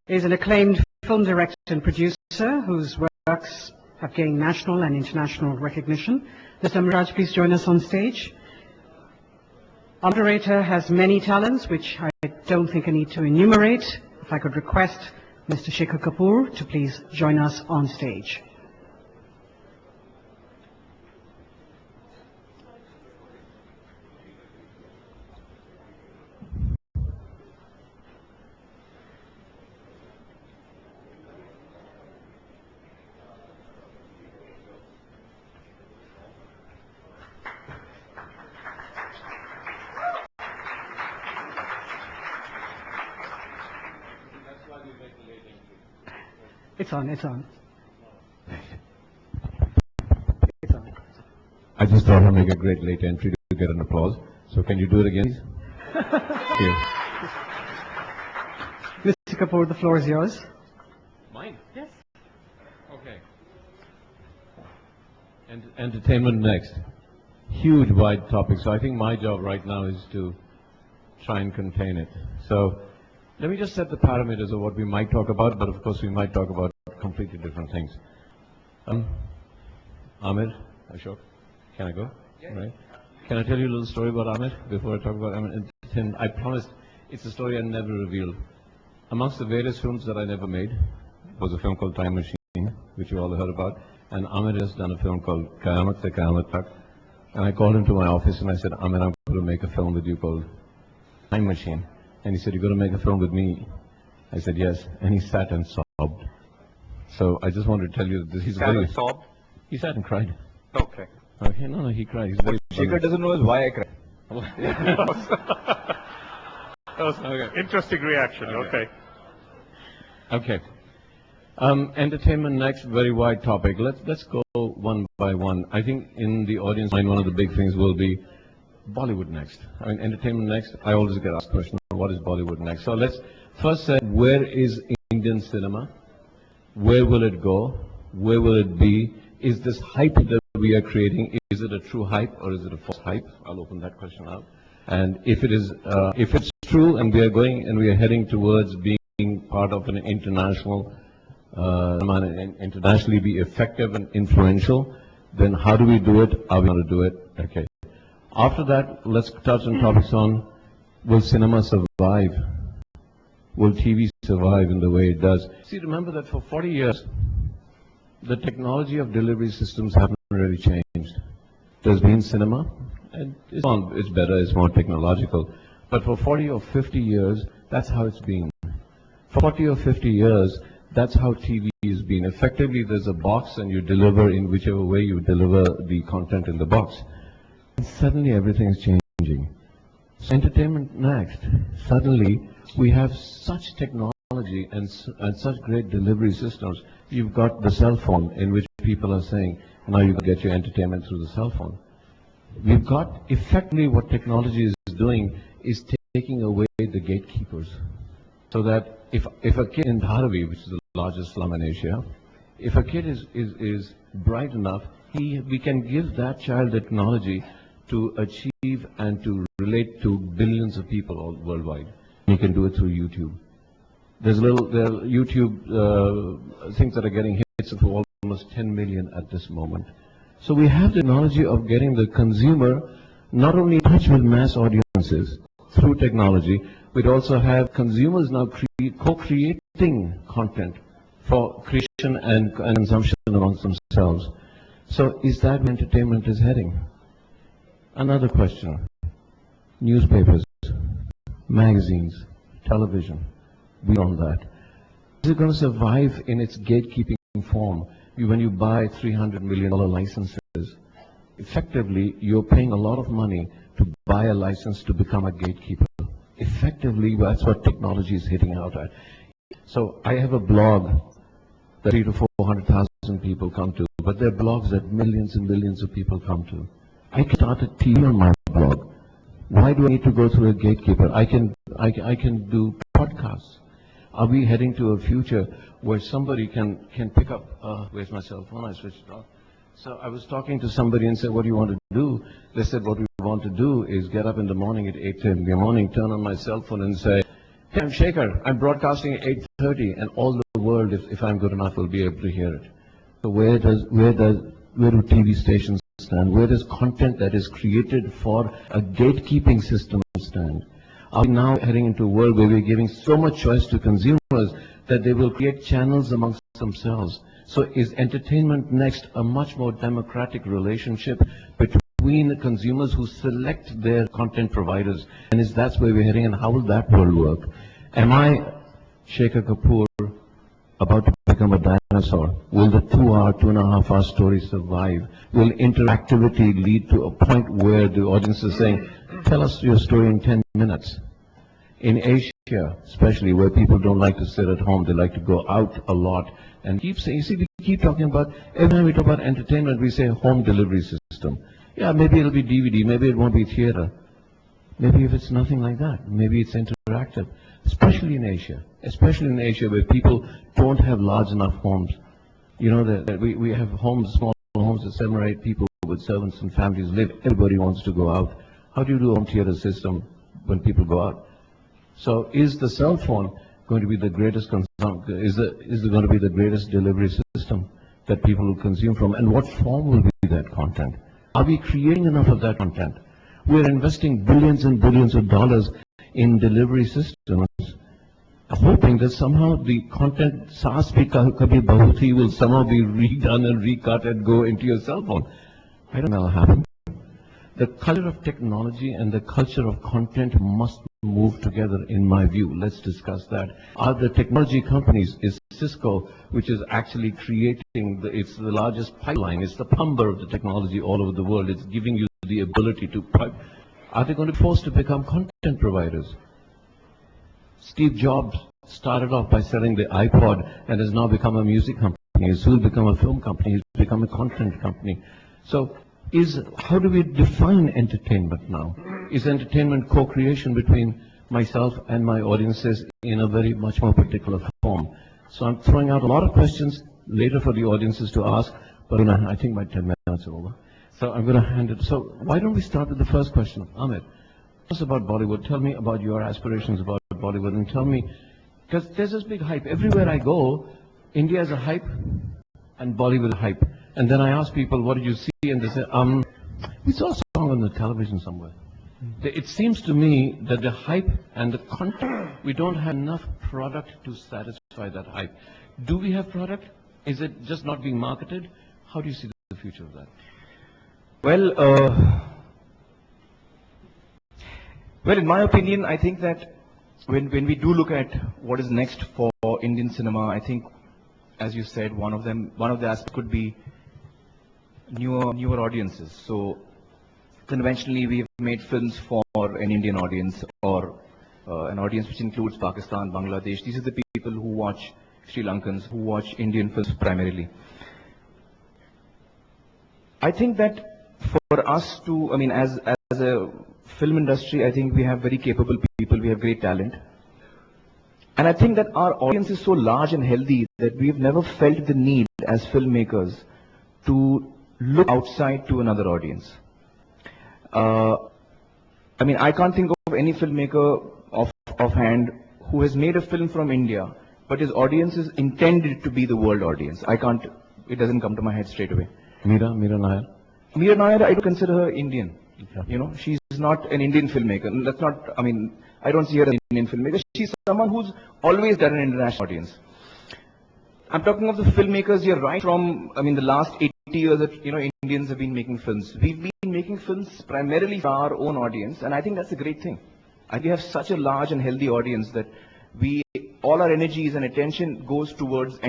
is an acclaimed film director and producer whose works have gained national and international recognition. Mr. Amritraj, please join us on stage. Our moderator has many talents, which I don't think I need to enumerate. If I could request Mr. Shekhar Kapur to please join us on stage. It's on. It's on. I just thought I'd make a great late entry to get an applause. So can you do it again? Okay. Mr. Kapur, the floor is yours. Mine? Yes. Okay. Entertainment next. Huge, wide topic. So I think my job right now is to try and contain it. So let me just set the parameters of what we might talk about, but of course we might talk about completely different things. Aamir, Ashok, can I go? Yeah. Right. Can I tell you a little story about Aamir before I talk about Aamir? I promised it's a story I never revealed. Amongst the various films that I never made was a film called Time Machine, which you all heard about, and Aamir has done a film called Qayamat Se Qayamat Tak. And I called him to my office and I said, Aamir, I'm going to make a film with you called Time Machine. And he said, you're going to make a film with me? I said, yes. And he sat and sobbed. So I just wanted to tell you that he's very... sobbed? He sat and cried. Okay. Okay, no, he cried. He's very... Shekhar doesn't know why I cried. Okay. Interesting reaction, okay. Okay. Entertainment next, very wide topic. Let's go one by one. I think in the audience mind one of the big things will be Bollywood next. I mean, entertainment next. I always get asked the question, what is Bollywood next? So let's first say, where is Indian cinema? Where will it go? Where will it be? Is this hype that we are creating, is it a true hype or is it a false hype? I'll open that question up. And if it is, if it's true and we are going and we are heading towards being part of an international, internationally be effective and influential, then how do we do it? Are we going to do it? Okay. After that, let's touch on topics on, will cinema survive? Will TV survive in the way it does? See, remember that for 40 years, the technology of delivery systems haven't really changed. There's been cinema, and it's better, it's more technological. But for 40 or 50 years, that's how it's been. For 40 or 50 years, that's how TV has been. Effectively, there's a box and you deliver in whichever way you deliver the content in the box. And suddenly everything is changing. So entertainment next. Suddenly we have such technology and such great delivery systems. You've got the cell phone in which people are saying, now you can get your entertainment through the cell phone. We've got effectively what technology is doing is taking away the gatekeepers. So that if a kid in Dharavi, which is the largest slum in Asia, if a kid is bright enough, we can give that child the technology to achieve and to relate to billions of people all worldwide. He can do it through YouTube. There are YouTube things that are getting hits of almost 10 million at this moment. So we have the technology of getting the consumer not only in touch with mass audiences through technology, we'd also have consumers now co-creating content for creation and consumption amongst themselves. So is that where entertainment is heading? Another question. Newspapers, magazines, television, beyond that. Is it going to survive in its gatekeeping form? When you buy $300 million licenses, effectively you're paying a lot of money to buy a license to become a gatekeeper. Effectively, that's what technology is hitting out at. So I have a blog that 300,000 to 400,000 people come to, but there are blogs that millions and millions of people come to. I can start a TV on my blog. Why do I need to go through a gatekeeper? I can do podcasts. Are we heading to a future where somebody can pick up, where's my cell phone? I switched it off. So I was talking to somebody and said, what do you want to do? They said, what we want to do is get up in the morning at 8 in the morning, turn on my cell phone and say, Hey, I'm Shekhar. I'm broadcasting at 8:30, and all the world, if I'm good enough, will be able to hear it. So where do TV stations stand? Where does content that is created for a gatekeeping system stand? Are we now heading into a world where we're giving so much choice to consumers that they will create channels amongst themselves? So is entertainment next a much more democratic relationship between the consumers who select their content providers? And is that's where we're heading, and how will that world work? Am I, Shekhar Kapur, about to become a dinosaur? Will the 2-hour, 2.5-hour story survive? Will interactivity lead to a point where the audience is saying, tell us your story in 10 minutes? In Asia, especially where people don't like to sit at home, they like to go out a lot. And keep saying, you see, we keep talking about, every time we talk about entertainment, we say home delivery system. Yeah, maybe it'll be DVD, maybe it won't be theater. Maybe if it's nothing like that, maybe it's interactive. Especially in Asia where people don't have large enough homes. You know that we have homes, small homes with 7 or 8 people with servants and families live. Everybody wants to go out. How do you do a home theater system when people go out? So is the cell phone going to be the greatest is it going to be the greatest delivery system that people will consume from? And what form will be that content? Are we creating enough of that content? We're investing billions and billions of dollars in delivery systems, hoping that somehow the content Saas Bhi Kabhi Bahu Thi will somehow be redone and recut and go into your cell phone. I don't know how it'll happen. The culture of technology and the culture of content must move together, in my view. Let's discuss that. Are the technology companies, is Cisco, which is actually creating, it's the largest pipeline, it's the plumber of the technology all over the world, it's giving you the ability to, are they going to be forced to become content providers? Steve Jobs started off by selling the iPod and has now become a music company, he's soon become a film company, he's become a content company. So, how do we define entertainment now? Is entertainment co-creation between myself and my audiences in a very much more particular form? So I'm throwing out a lot of questions later for the audiences to ask, but I think my 10 minutes are over. So I'm going to hand it. So why don't we start with the first question? Aamir, tell us about Bollywood. Tell me about your aspirations about Bollywood, and tell me, because there's this big hype. Everywhere I go, India is a hype and Bollywood is a hype. And then I ask people, what did you see? And they say, we saw a song on the television somewhere. It seems to me that the hype and the content, we don't have enough product to satisfy that hype. Do we have product? Is it just not being marketed? How do you see the future of that? Well, in my opinion, I think that when we do look at what is next for Indian cinema, I think, as you said, one of the aspects could be newer audiences. So conventionally we've made films for an Indian audience or an audience which includes Pakistan, Bangladesh. These are the people who watch Sri Lankans, who watch Indian films primarily. I think that for us to, as a film industry, I think we have very capable people, we have great talent. And I think that our audience is so large and healthy that we've never felt the need as filmmakers to look outside to another audience. I can't think of any filmmaker offhand who has made a film from India, but his audience is intended to be the world audience. It doesn't come to my head straight away. Meera Nair? Meera Nair, I don't consider her Indian. You know, she's not an Indian filmmaker. That's not, I don't see her as an Indian filmmaker. She's someone who's always done an international audience. I'm talking of the filmmakers here right from, the last 80 years that, Indians have been making films. We've been making films primarily for our own audience, and I think that's a great thing. We have such a large and healthy audience that all our energies and attention goes towards